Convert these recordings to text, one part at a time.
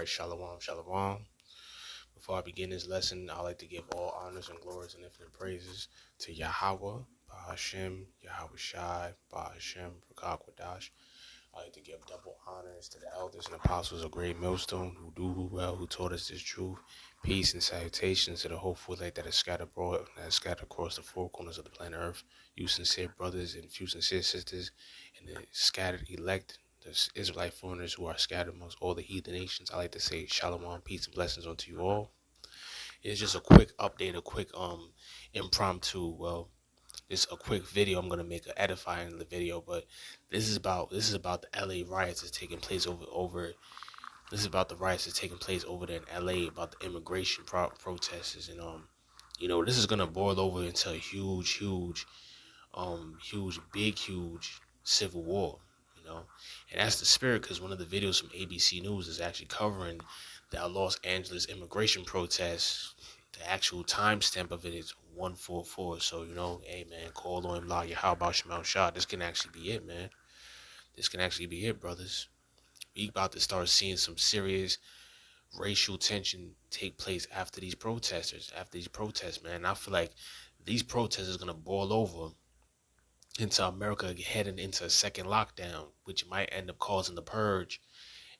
right, shalom, shalom. Before I begin this lesson, I'd like to give all honors and glories and infinite praises to Yahweh, Bahashem, Yahweh Shai, Bahashem, Rakakwadash. I'd like to give double honors to the elders and apostles of Great Millstone who do well, who taught us this truth. Peace and salutations to the hopeful light that is scattered abroad, that is scattered across the four corners of the planet Earth. You sincere brothers and few sincere sisters, and the scattered elect, the Israelite foreigners who are scattered amongst all the heathen nations. I like to say shalom, peace, and blessings unto you all. It's just a quick update, a quick impromptu. Well, just a quick video. I'm gonna make an edifying the video, but this is about the LA riots that's taking place over. This is about the riots that's taking place over there in LA about the immigration protests and this is gonna boil over into a huge civil war. And that's the spirit, because one of the videos from ABC News is actually covering the Los Angeles immigration protests. The actual timestamp of it is 144. So, hey man, call on La Yahweh Shemel Shah. This can actually be it, man. This can actually be it, brothers. We about to start seeing some serious racial tension take place after these protests, man. I feel like these protests is gonna boil over into America heading into a second lockdown, which might end up causing the purge.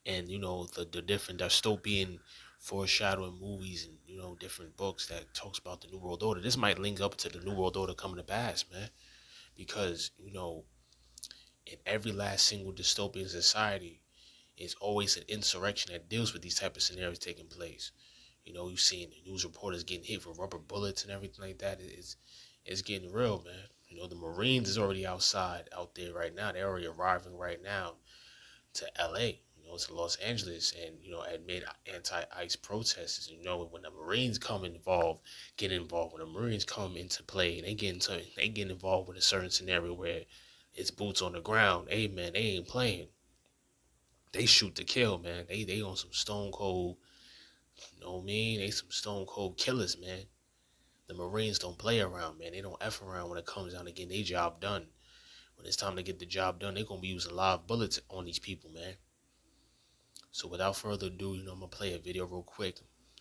And the different dystopian foreshadowing movies and different books that talks about the New World Order. This might link up to the New World Order coming to pass, man, because in every last single dystopian society is always an insurrection that deals with these type of scenarios taking place. You've seen news reporters getting hit with rubber bullets and everything like that. It's getting real, man. The Marines is already out there right now. They're already arriving right now to LA, to Los Angeles, and amid anti-ICE protests. When the Marines get involved. When the Marines come into play, they get involved with a certain scenario where it's boots on the ground. Hey man, they ain't playing. They shoot to kill, man. They on some stone cold. You know what I mean? They some stone cold killers, man. The Marines don't play around, man. They don't F around when it comes down to getting their job done. When it's time to get the job done, they're going to be using live bullets on these people, man. So without further ado, I'm going to play a video real quick,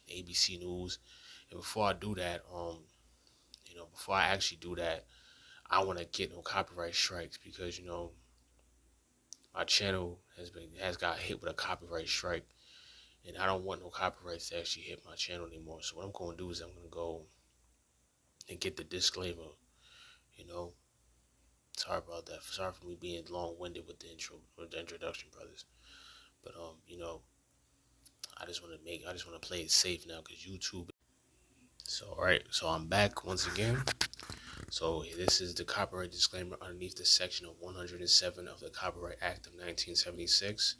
ABC News. And before I do that, before I actually do that, I want to get no copyright strikes because, my channel has got hit with a copyright strike. And I don't want no copyrights to actually hit my channel anymore. So what I'm going to do is I'm going to go and get the disclaimer, you know. Sorry about that. Sorry for me being long-winded with the introduction, brothers. But I just want to play it safe now because YouTube. So all right, so I'm back once again. So this is the copyright disclaimer underneath the section of 107 of the Copyright Act of 1976.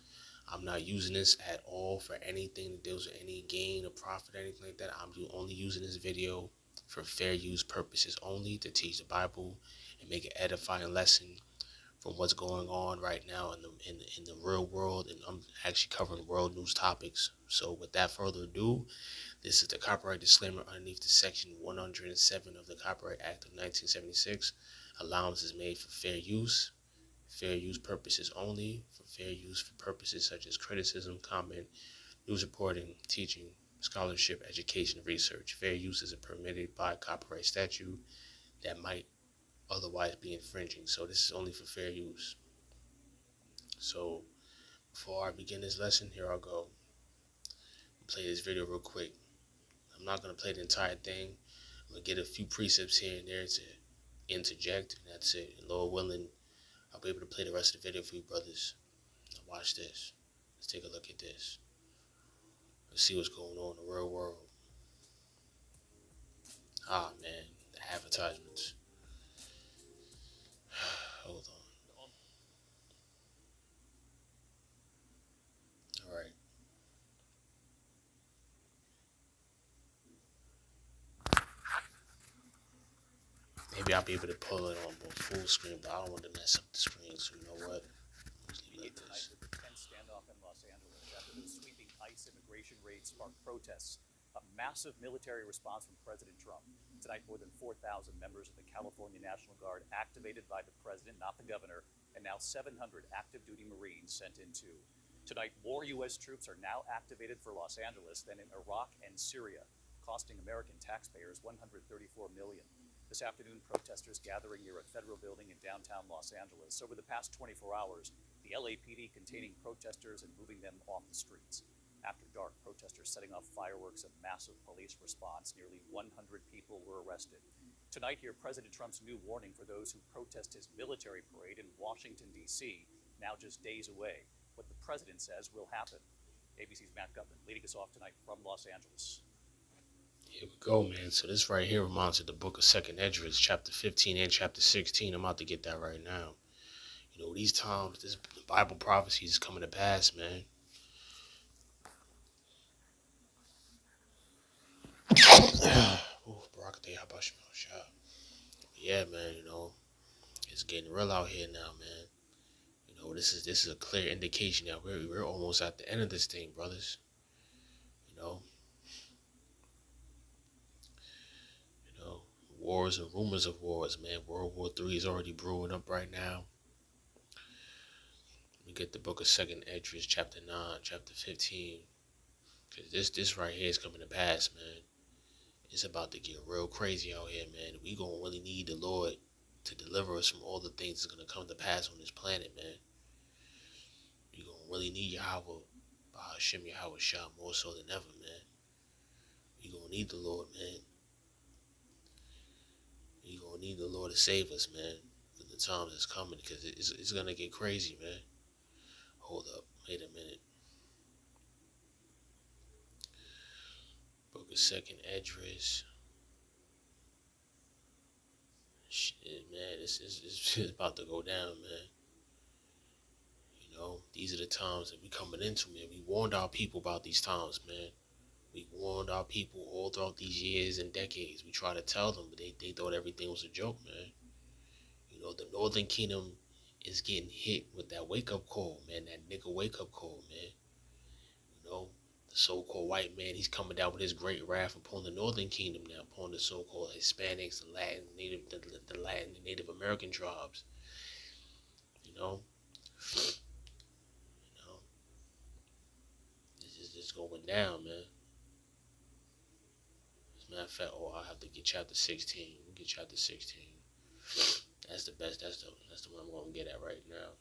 I'm not using this at all for anything that deals with any gain or profit or anything like that. I'm only using this video for fair use purposes only, to teach the Bible and make an edifying lesson from what's going on right now in the real world. And I'm actually covering world news topics. So without further ado, this is the copyright disclaimer underneath the section 107 of the Copyright Act of 1976. Allowance is made for fair use purposes only, for fair use for purposes such as criticism, comment, news reporting, teaching, scholarship, education, research. Fair use is permitted by copyright statute that might otherwise be infringing. So this is only for fair use. So before I begin this lesson, here I'll go. I'll play this video real quick. I'm not going to play the entire thing. I'm going to get a few precepts here and there to interject, and that's it. And Lord willing, I'll be able to play the rest of the video for you brothers. Now watch this. Let's take a look at this. Let's see what's going on in the real world. Ah, man, the advertisements. Hold on. All right. Maybe I'll be able to pull it on full screen, but I don't want to mess up the screen, so you know what? Let's leave it like this. The tense standoff in Los Angeles after the sweeping ICE immigration raid sparked protests. A massive military response from President Trump. Tonight, more than 4,000 members of the California National Guard activated by the president, not the governor, and now 700 active duty Marines sent in too. Tonight, more U.S. troops are now activated for Los Angeles than in Iraq and Syria, costing American taxpayers $134 million. This afternoon, protesters gathering near a federal building in downtown Los Angeles. Over the past 24 hours, the LAPD containing protesters and moving them off the streets. After dark, protesters setting off fireworks, a massive police response. Nearly 100 people were arrested. Tonight, hear President Trump's new warning for those who protest his military parade in Washington, D.C., now just days away. What the president says will happen. ABC's Matt Gutman leading us off tonight from Los Angeles. Here we go, man. So this right here reminds of the book of 2nd Esdras, chapter 15 and chapter 16. I'm about to get that right now. You know, these times, this Bible prophecy is coming to pass, man. Yeah, man, you know, it's getting real out here now, man. You know, this is a clear indication that we're almost at the end of this thing, brothers. You know, wars and rumors of wars, man. World War III is already brewing up right now. We get the book of 2nd Esdras, chapter 9, chapter 15. Because this right here is coming to pass, man. It's about to get real crazy out here, man. We gonna really need the Lord to deliver us from all the things that's gonna come to pass on this planet, man. We gonna really need Yahweh, Bahashem Yahweh Shah, more so than ever, man. We gonna need the Lord, man. We gonna need the Lord to save us, man. For the time that's coming, because it's gonna get crazy, man. Hold up, wait a minute. Book of 2nd Esdras. Shit, man, it's about to go down, man. You know, these are the times that we coming into, man. We warned our people about these times, man. We warned our people all throughout these years and decades. We tried to tell them, but they thought everything was a joke, man. You know, the Northern Kingdom is getting hit with that wake-up call, man. That nigga wake-up call, man. You know, the so-called white man, he's coming down with his great wrath upon the Northern Kingdom now, upon the so-called Hispanics, the Latin, the Latin, the Native American tribes. You know, this is going down, man. As a matter of fact, I have to get chapter 16. We'll get chapter 16. That's the best. That's the one I'm going to get at right now.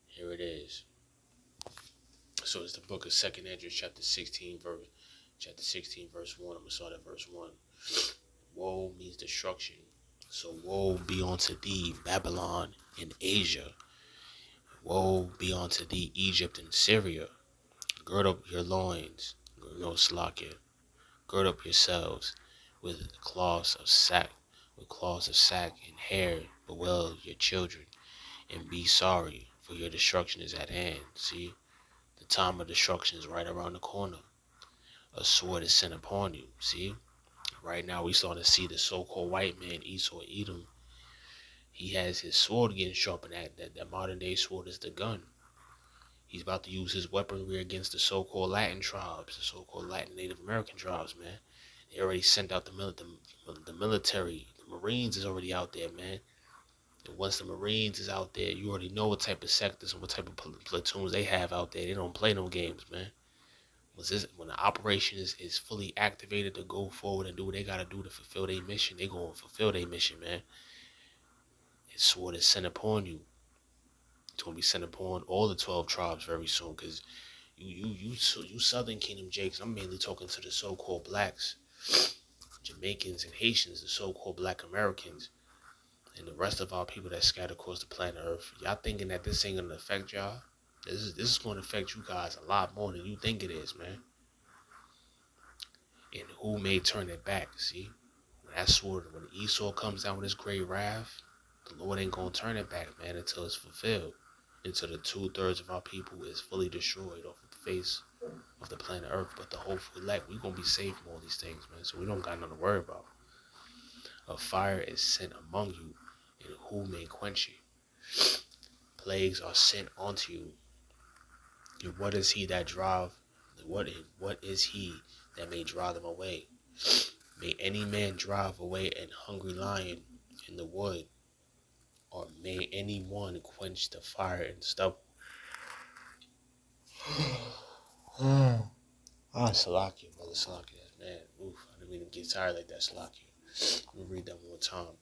Here it is. So it's the book of 2nd Esdras, chapter 16, verse 1. I'm going to start at verse 1. Woe means destruction. So woe be unto thee, Babylon and Asia. Woe be unto thee, Egypt and Syria. Gird up your loins, no slakia. Gird up yourselves with cloths of sack, and hair. Bewail your children, and be sorry, for your destruction is at hand. See, the time of destruction is right around the corner. A sword is sent upon you. See, right now we starting to see the so-called white man, Esau Edom. He has his sword getting sharpened. That modern day sword is the gun. He's about to use his weaponry against the so-called Latin tribes, the so-called Latin Native American tribes, man. They already sent out the military. The Marines is already out there, man. And once the Marines is out there, you already know what type of sectors and what type of platoons they have out there. They don't play no games, man. When the operation is fully activated to go forward and do what they got to do to fulfill their mission, they going to fulfill their mission, man. His sword is sent upon you. It's going to be sent upon all the 12 tribes very soon, because you Southern Kingdom Jakes, I'm mainly talking to the so-called blacks, Jamaicans and Haitians, the so-called black Americans, and the rest of our people that scattered across the planet Earth. Y'all thinking that this ain't going to affect y'all? This is going to affect you guys a lot more than you think it is, man. And who may turn it back, see? When that sword, when Esau comes down with his great wrath, the Lord ain't going to turn it back, man, until it's fulfilled. Until the 2/3 of our people is fully destroyed off the face of the planet Earth. But the hopeful elect, we're going to be safe from all these things, man. So we don't got nothing to worry about. A fire is sent among you, and who may quench you? Plagues are sent onto you. And what is he that drive? What is he that may drive them away? May any man drive away an hungry lion in the wood, or may anyone quench the fire in stubble? Salakia, brother Salakia. Man, oof, I didn't mean to get tired like that, Salakia. Let me read that one more time.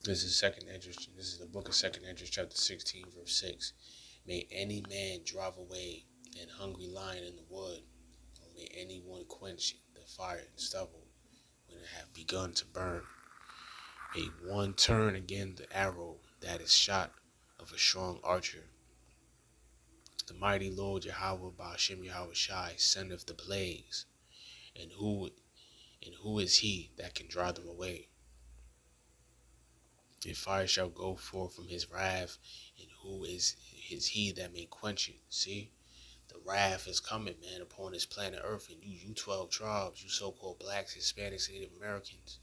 This is second Esdras. This is the book of second Esdras, chapter 16, verse 6. May any man drive away an hungry lion in the wood, or may anyone quench the fire and stubble when it have begun to burn. May one turn again the arrow that is shot of a strong archer. The mighty Lord Yahweh Ba'ashem Yahweh Shai sendeth the plagues, and who is he that can drive them away? And fire shall go forth from his wrath, and who is he that may quench it? See, the wrath is coming, man, upon this planet Earth, and you 12 tribes, you so-called blacks, Hispanics, Native Americans,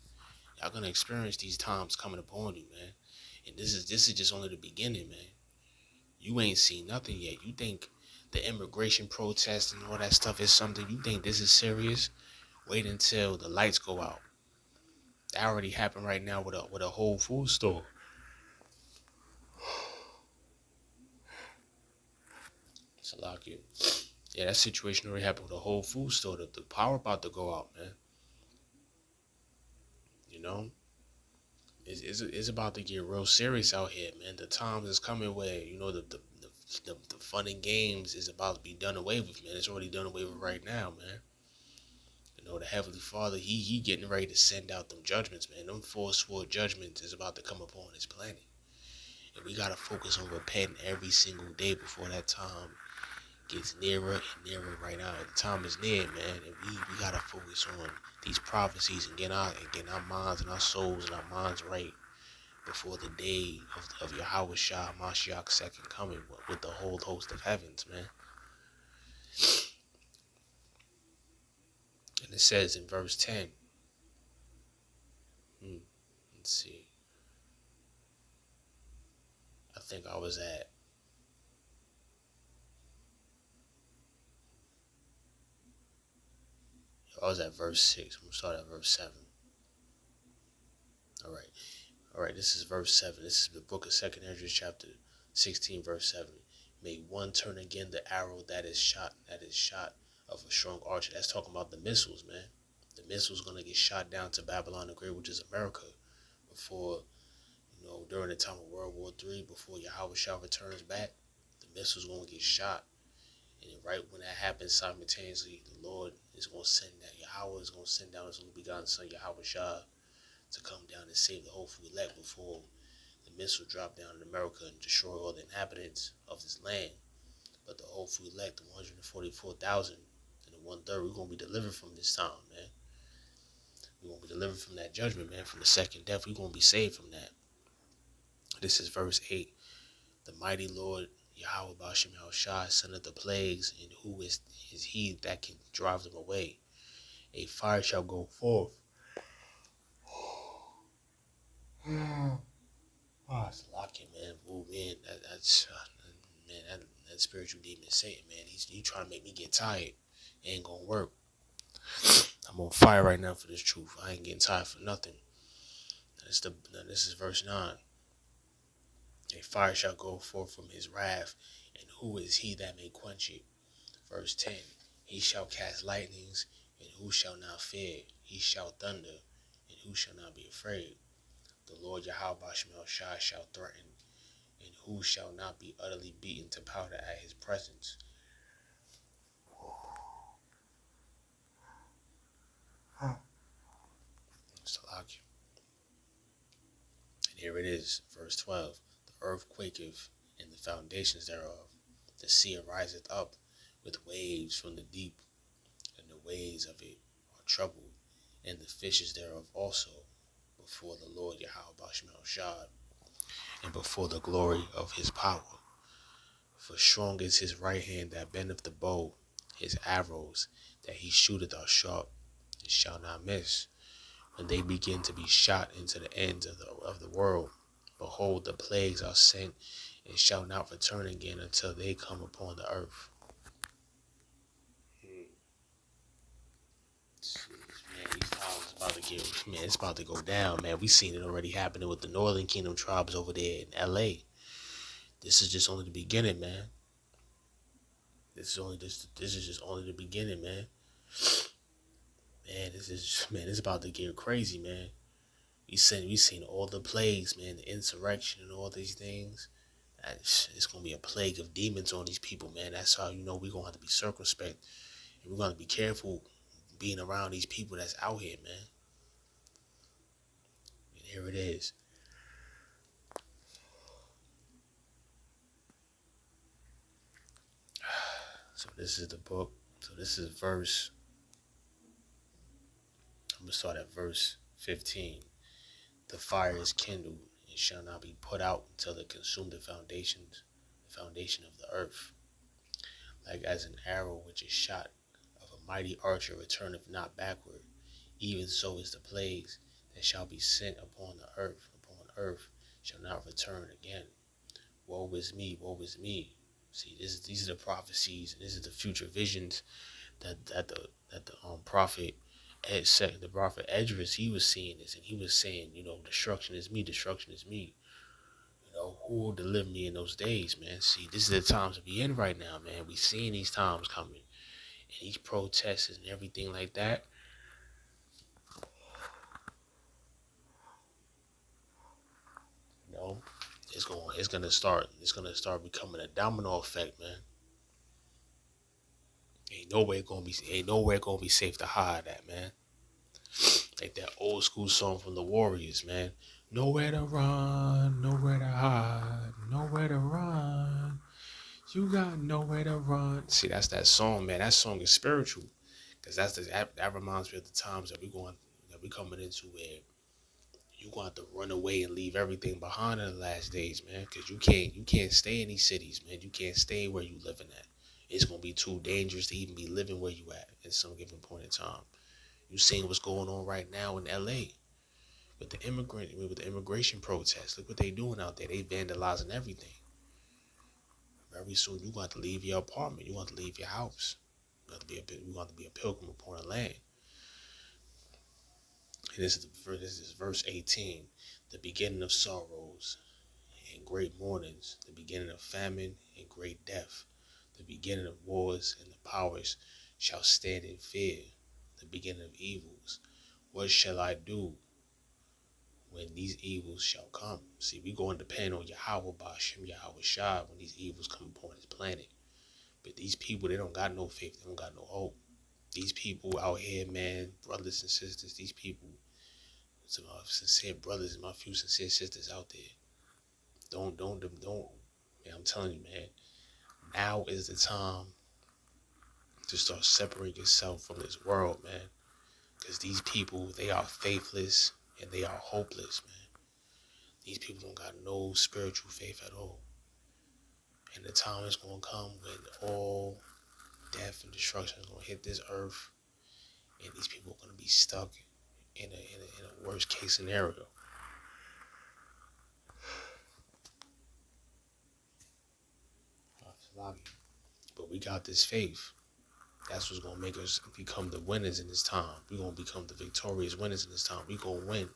y'all gonna experience these times coming upon you, man. And this is just only the beginning, man. You ain't seen nothing yet. You think the immigration protests and all that stuff is something? You think this is serious? Wait until the lights go out. That already happened right now with a Whole Food store. Salakia. Yeah, that situation already happened with a Whole Food store. The power about to go out, man. You know? It's about to get real serious out here, man. The times is coming where, you know, the fun and games is about to be done away with, man. It's already done away with right now, man. You know, the Heavenly Father, he getting ready to send out them judgments, man. Them forceful judgments is about to come upon this planet. And we got to focus on repenting every single day before that time gets nearer and nearer right now. The time is near, man. And we got to focus on these prophecies and get our minds and our souls and our minds right before the day of Yahweh Shah Mashiach's second coming with the whole host of heavens, man. And it says in verse 10, let's see. I think I was at verse 6. I'm going to start at verse 7. All right, this is verse 7. This is the book of 2nd Esdras, chapter 16, verse 7. May one turn again the arrow that is shot of a strong archer. That's talking about the missiles, man. The missiles going to get shot down to Babylon the Great, which is America, before, you know, during the time of World War III, before Yahweh Shah returns back, the missiles going to get shot. And right when that happens, simultaneously, the Lord is going to send that. Yahweh is going to send down his only begotten son, Yahweh Shah, to come down and save the whole elect before the missile drop down in America and destroy all the inhabitants of this land. But the whole elect, the 144,000 and the 1/3, we're going to be delivered from this time, man. We're going to be delivered from that judgment, man, from the second death. We're going to be saved from that. This is verse 8. The mighty Lord Yahweh Ba'ashem Yahweh Shai sendeth the plagues, and who is he that can drive them away? A fire shall go forth. It's locking, man. Oh, man, that's man, that spiritual demon is saying, man, he's trying to make me get tired. It ain't gonna work. I'm on fire right now for this truth. I ain't getting tired for nothing. This is verse 9. A fire shall go forth from his wrath, and who is he that may quench it? Verse 10. He shall cast lightnings, and who shall not fear? He shall thunder, and who shall not be afraid? The Lord Yahweh Ba'ashem Yahweh Shai shall threaten, and who shall not be utterly beaten to powder at his presence? Salakia. And here it is, verse 12. The earth quaketh, and the foundations thereof. The sea ariseth up with waves from the deep, and the waves of it are troubled, and the fishes thereof also, before the Lord Yahweh Ba'ashem Yahweh Shai, and before the glory of his power. For strong is his right hand that bendeth the bow, his arrows that he shooteth are sharp, and shall not miss. When they begin to be shot into the ends of the world, behold, the plagues are sent, and shall not return again until they come upon the earth. Man, these times about to get, man, it's about to go down, man. We seen it already happening with the Northern Kingdom tribes over there in LA. This is just only the beginning, man. This is just only the beginning, man. Man, it's about to get crazy, man. We seen all the plagues, man, the insurrection and all these things. It's gonna be a plague of demons on these people, man. That's how you know we're gonna have to be circumspect and we're gonna be careful being around these people that's out here, man. And here it is. So this is the book. So this is verse. I'm gonna start at verse 15. The fire is kindled and shall not be put out until it consume the foundation of the earth. Like as an arrow which is shot of a mighty archer returneth not backward, even so is the plagues that shall be sent upon earth shall not return again. Woe is me, woe is me. See, these are the prophecies, and this is the future visions that the prophet the prophet Esdras, he was seeing this, and he was saying, destruction is me, destruction is me. Who will deliver me in those days, man? See, this is the times to be in right now, man. We seeing these times coming, and these protests and everything like that. You know, it's gonna start becoming a domino effect, man. Ain't nowhere gonna be safe to hide at, man. Like that old school song from the Warriors, man. Nowhere to run, nowhere to hide, nowhere to run. You got nowhere to run. See, that's that song, man. That song is spiritual, cause that reminds me of the times that we coming into where you going to have to run away and leave everything behind in the last days, man. Cause you can't stay in these cities, man. You can't stay where you living at. It's gonna be too dangerous to even be living where you at some given point in time. You seeing what's going on right now in L.A. with the immigration protests. Look what they doing out there. They vandalizing everything. Very soon you got to leave your apartment. You got to leave your house. You got to be a pilgrim upon a land. And this is verse 18. The beginning of sorrows and great mournings, the beginning of famine and great death, the beginning of wars, and the powers shall stand in fear, the beginning of evils. What shall I do when these evils shall come? See, we going to depend on Yahweh Bashem, Yahweh Shah, when these evils come upon this planet. But these people, they don't got no faith, they don't got no hope. These people out here, man, brothers and sisters, these people, some sincere brothers and my few sincere sisters out there, don't, man, I'm telling you, man, now is the time to start separating yourself from this world, man. Because these people, they are faithless and they are hopeless, man. These people don't got no spiritual faith at all. And the time is going to come when all death and destruction is going to hit this earth. And these people are going to be stuck in a worst case scenario. But we got this faith. That's what's going to make us become the winners in this time. We're going to become the victorious winners in this time. We're going to win.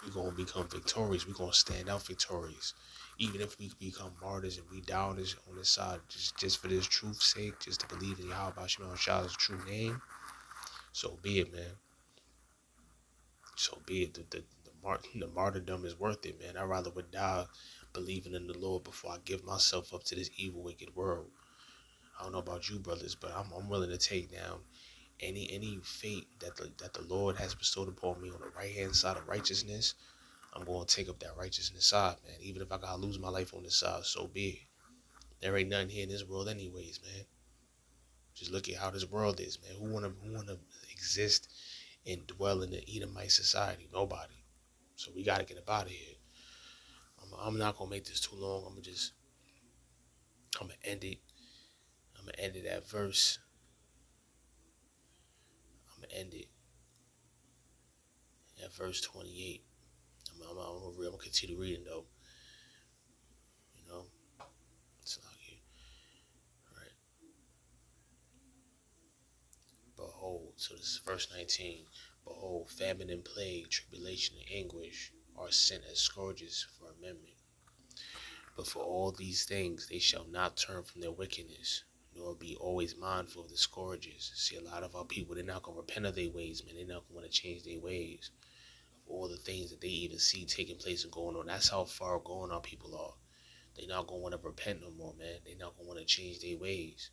We're going to become victorious. We're going to stand out victorious. Even if we become martyrs and we die on this side, just for this truth's sake, just to believe in Yahweh Shemel Shah's true name, so be it, man. So be it. The martyrdom is worth it, man. I'd rather would die believing in the Lord before I give myself up to this evil, wicked world. I don't know about you, brothers, but I'm willing to take down any fate that the Lord has bestowed upon me on the right hand side of righteousness. I'm going to take up that righteousness side, man. Even if I gotta lose my life on this side, so be it. There ain't nothing here in this world, anyways, man. Just look at how this world is, man. Who wanna exist and dwell in the Edomite society? Nobody. So we gotta get up out of here. I'm not gonna make this too long. I'm gonna end it. I'm gonna end it at verse. I'm gonna end it at verse 28. I'm gonna continue reading though. You know, it's not here. All right. Behold, so this is verse 19. Behold, famine and plague, tribulation and anguish are sent as scourges for amendment. But for all these things they shall not turn from their wickedness, Be always mindful of the scourges. See, a lot of our people, they're not gonna repent of their ways, man. They're not gonna want to change their ways. All the things that they even see taking place and going on. That's how far gone our people are. They're not gonna want to repent no more, man. They're not gonna want to change their ways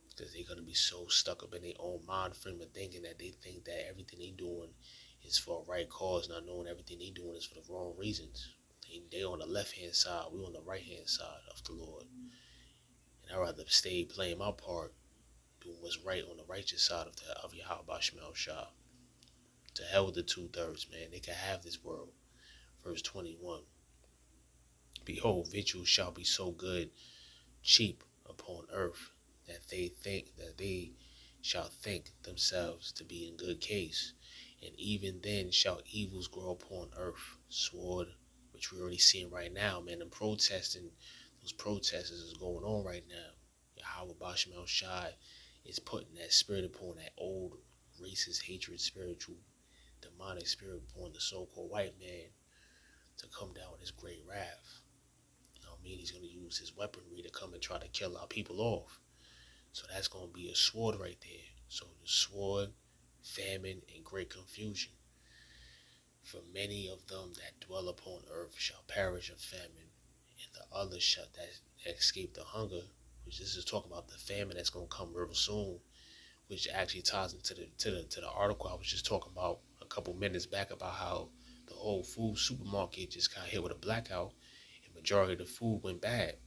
because they're gonna be so stuck up in their own mind frame of thinking that they think that everything they doing is for a right cause, not knowing everything they doing is for the wrong reasons. They on the left hand side, we on the right hand side of the Lord. And I'd rather stay playing my part, doing what's right on the righteous side of Yahweh Shemel Shah. To hell with the 2/3, man. They can have this world. Verse 21. Behold, victuals shall be so good, cheap upon earth, that they shall think themselves to be in good case. And even then shall evils grow upon earth. Sword, which we're already seeing right now, man. And protesting, those protesters is going on right now. Yahweh Basham El Shai is putting that spirit upon that old racist hatred, spiritual, demonic spirit upon the so-called white man to come down with his great wrath. You know what I mean? He's going to use his weaponry to come and try to kill our people off. So that's going to be a sword right there. So the sword, famine, and great confusion. For many of them that dwell upon earth shall perish of famine, and the others shall that escape the hunger, which this is talking about the famine that's going to come real soon, which actually ties into the article I was just talking about a couple minutes back about how the whole food supermarket just got hit with a blackout and majority of the food went bad.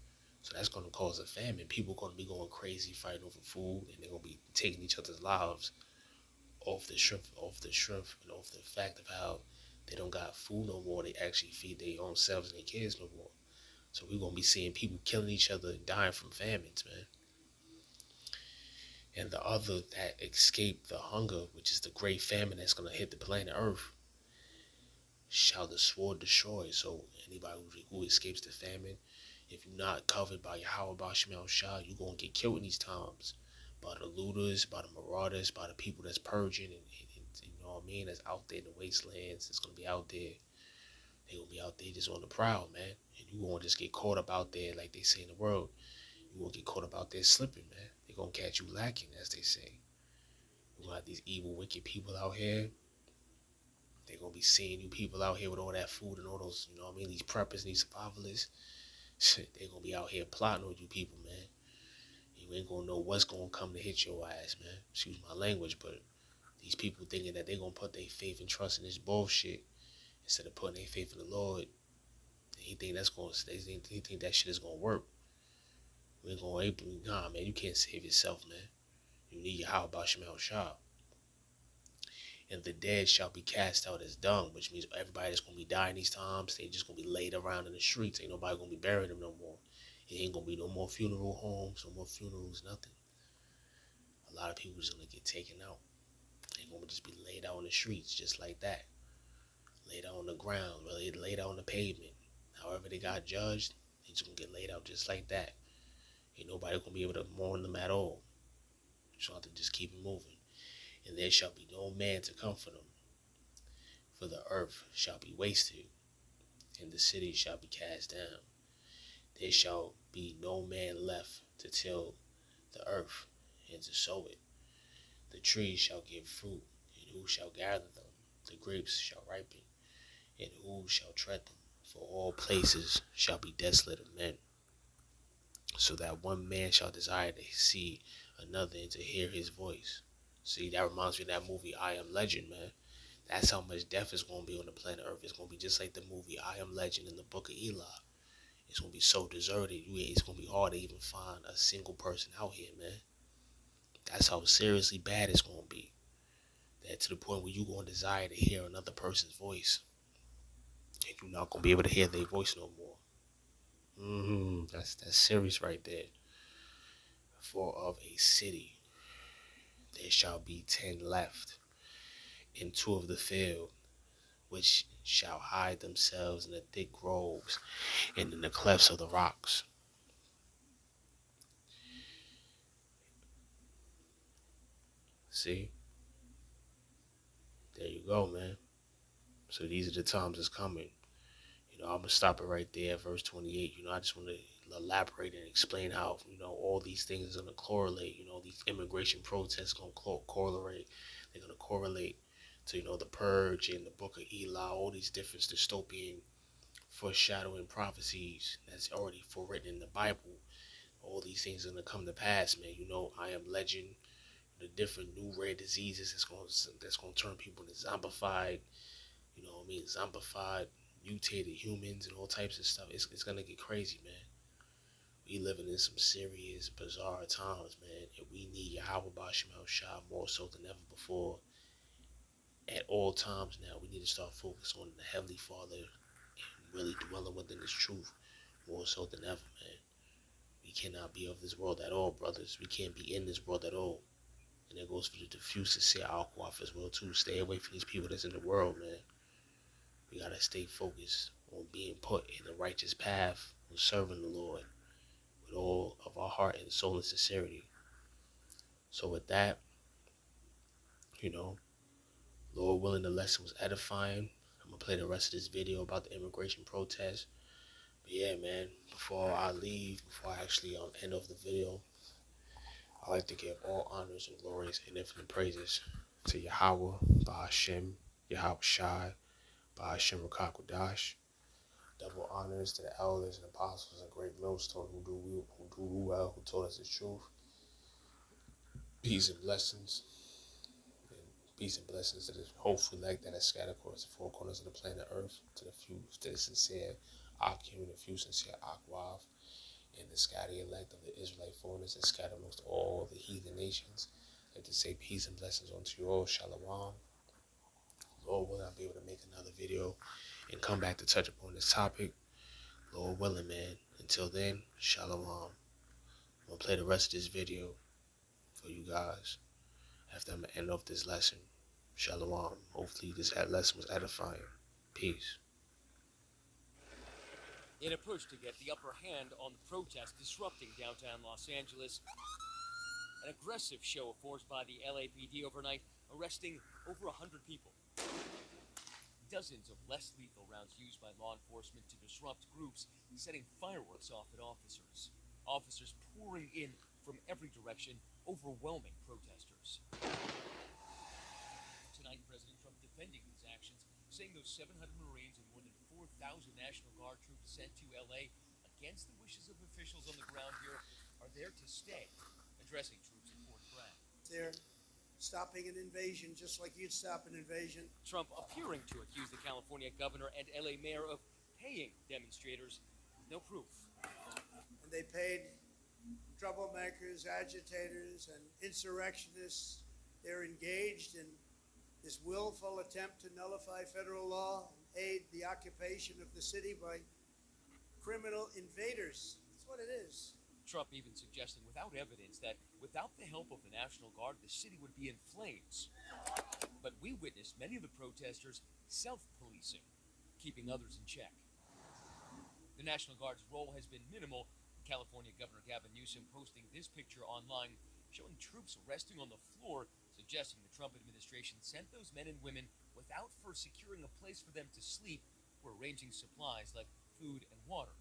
So that's going to cause a famine. People are going to be going crazy fighting over food, and they're going to be taking each other's lives off the strength, and off the fact of how they don't got food no more. They actually feed their own selves and their kids no more. So we're going to be seeing people killing each other and dying from famines, man. And the other that escape the hunger, which is the great famine that's going to hit the planet Earth, shall the sword destroy. So anybody who escapes the famine, if you're not covered by Yahweh Basham El Shah, you're going to get killed in these times by the looters, by the marauders, by the people that's purging, and you know what I mean, that's out there in the wastelands. It's going to be out there. They're going to be out there just on the prowl, man. And you won't just get caught up out there like they say in the world. You won't get caught up out there slipping, man. They're going to catch you lacking, as they say. You got these evil, wicked people out here. They're going to be seeing you people out here with all that food and all those, you know what I mean, these preppers and these survivalists. They're going to be out here plotting on you people, man. You ain't going to know what's going to come to hit your ass, man. Excuse my language, but these people thinking that they're going to put their faith and trust in this bullshit instead of putting their faith in the Lord. He think that's going to, he think that shit is going to work. We ain't going to, nah, man, you can't save yourself, man. You need Yahweh Basham El Shah. And the dead shall be cast out as dung, which means everybody that's going to be dying these times, they just going to be laid around in the streets. Ain't nobody going to be burying them no more. It ain't going to be no more funeral homes, no more funerals, nothing. A lot of people just going to get taken out. They're going to just be laid out on the streets just like that. Laid out on the ground, really laid out on the pavement. However they got judged, they just going to get laid out just like that. Ain't nobody going to be able to mourn them at all. So I have to just keep it moving. And there shall be no man to comfort them. For the earth shall be wasted, and the city shall be cast down. There shall be no man left to till the earth and to sow it. The trees shall give fruit, and who shall gather them? The grapes shall ripen, and who shall tread them? For all places shall be desolate of men. So that one man shall desire to see another and to hear his voice. See, that reminds me of that movie I Am Legend, man. That's how much death is going to be on the planet Earth. It's going to be just like the movie I Am Legend in the Book of Eli. It's going to be so deserted. It's going to be hard to even find a single person out here, man. That's how seriously bad it's going to be. That to the point where you're going to desire to hear another person's voice. And you're not going to be able to hear their voice no more. That's serious right there. For of a city there shall be 10 left, and 2 of the field, which shall hide themselves in the thick groves and in the clefts of the rocks. See? There you go, man. So these are the times that's coming. I'm gonna stop it right there at verse 28. I just want to elaborate and explain how all these things are gonna correlate. These immigration protests gonna correlate. They're gonna correlate to the purge and the Book of Eli. All these different dystopian foreshadowing prophecies that's already forewritten in the Bible. All these things are gonna come to pass, man. I Am Legend, the different new rare diseases that's gonna turn people into zombified. Zombified, mutated humans and all types of stuff. It's gonna get crazy, man. We living in some serious, bizarre times, man, and we need Yahweh Bashim El Shah more so than ever before. At all times now, we need to start focusing on the Heavenly Father and really dwelling within His truth more so than ever, man. We cannot be of this world at all, brothers. We can't be in this world at all. And that goes for the diffuse to say Alquaf as well too. Stay away from these people that's in the world, man. We gotta stay focused on being put in the righteous path, on serving the Lord with all of our heart and soul and sincerity. So with that, you know, Lord willing, the lesson was edifying. I'm gonna play the rest of this video about the immigration protest. But yeah, man, before I leave, before I actually end off the video, I like to give all honors and glories and infinite praises to Yahweh, Ba'ashem, Yahweh Shai, Ba'ashem Rakakwadash. Double honors to the elders and apostles and great millstone who do well, who told us the truth. Peace and blessings. And peace and blessings to the hopeful elect that are scattered across the four corners of the planet Earth, to the sincere Akim and the few sincere Akwav, and the scattered elect of the Israelite foreigners that scattered amongst all the heathen nations. I'd like to say peace and blessings unto you all. Shalom. Lord willing, I'll be able to make another video and come back to touch upon this topic. Lord willing, man. Until then, shalom. I'm going to play the rest of this video for you guys after I'm going to end off this lesson. Shalom. Hopefully this lesson was edifying. Peace. In a push to get the upper hand on the protest disrupting downtown Los Angeles, an aggressive show of force by the LAPD overnight, arresting over 100 people. Dozens of less lethal rounds used by law enforcement to disrupt groups, setting fireworks off at officers. Officers pouring in from every direction, overwhelming protesters. Tonight, President Trump defending these actions, saying those 700 Marines and more than 4,000 National Guard troops sent to LA against the wishes of officials on the ground here are there to stay, addressing troops at Fort Bragg. They're stopping an invasion just like you'd stop an invasion. Trump appearing to accuse the California governor and LA mayor of paying demonstrators with no proof. And they paid troublemakers, agitators, and insurrectionists. They're engaged in this willful attempt to nullify federal law and aid the occupation of the city by criminal invaders. That's what it is. Trump even suggesting without evidence that without the help of the National Guard, the city would be in flames. But we witnessed many of the protesters self-policing, keeping others in check. The National Guard's role has been minimal. California Governor Gavin Newsom posting this picture online, showing troops resting on the floor, suggesting the Trump administration sent those men and women without first securing a place for them to sleep or arranging supplies like food and water,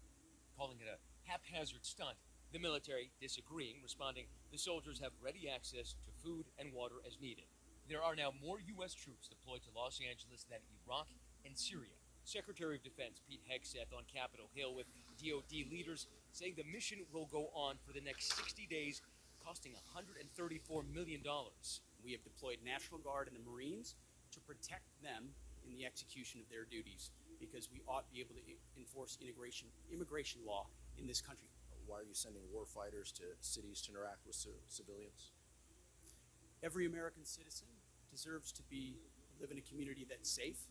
calling it a haphazard stunt. The military disagreeing, responding, the soldiers have ready access to food and water as needed. There are now more U.S. troops deployed to Los Angeles than Iraq and Syria. Secretary of Defense Pete Hegseth on Capitol Hill with DoD leaders saying the mission will go on for the next 60 days, costing $134 million. We have deployed National Guard and the Marines to protect them in the execution of their duties, because we ought to be able to enforce immigration law in this country. Why are you sending war fighters to cities to interact with civilians? Every American citizen deserves to live in a community that's safe,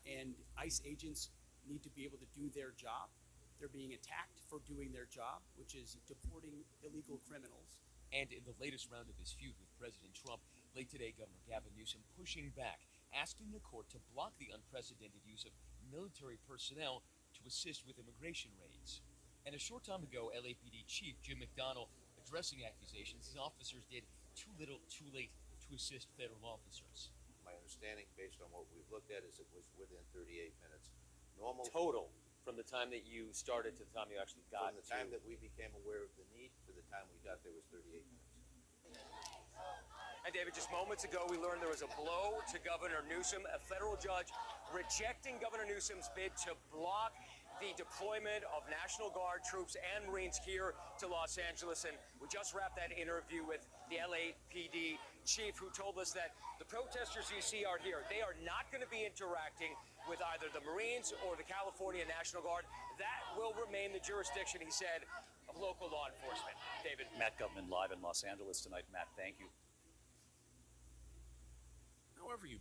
and ICE agents need to be able to do their job. They're being attacked for doing their job, which is deporting illegal criminals. And in the latest round of his feud with President Trump, late today, Governor Gavin Newsom pushing back, asking the court to block the unprecedented use of military personnel to assist with immigration raids. And a short time ago, LAPD Chief Jim McDonnell addressing accusations his officers did too little, too late to assist federal officers. My understanding, based on what we've looked at, is it was within 38 minutes. normal Total from the time that you started to the time you actually got from the time to. that we became aware of the need to the time we got there was 38 minutes. And David, just moments ago, we learned there was a blow to Governor Newsom, a federal judge rejecting Governor Newsom's bid to block the deployment of National Guard troops and Marines here to Los Angeles. And we just wrapped that interview with the LAPD chief, who told us that the protesters you see are here. They are not going to be interacting with either the Marines or the California National Guard. That will remain the jurisdiction, he said, of local law enforcement. David. Matt Gutman live in Los Angeles tonight. Matt, thank you. However you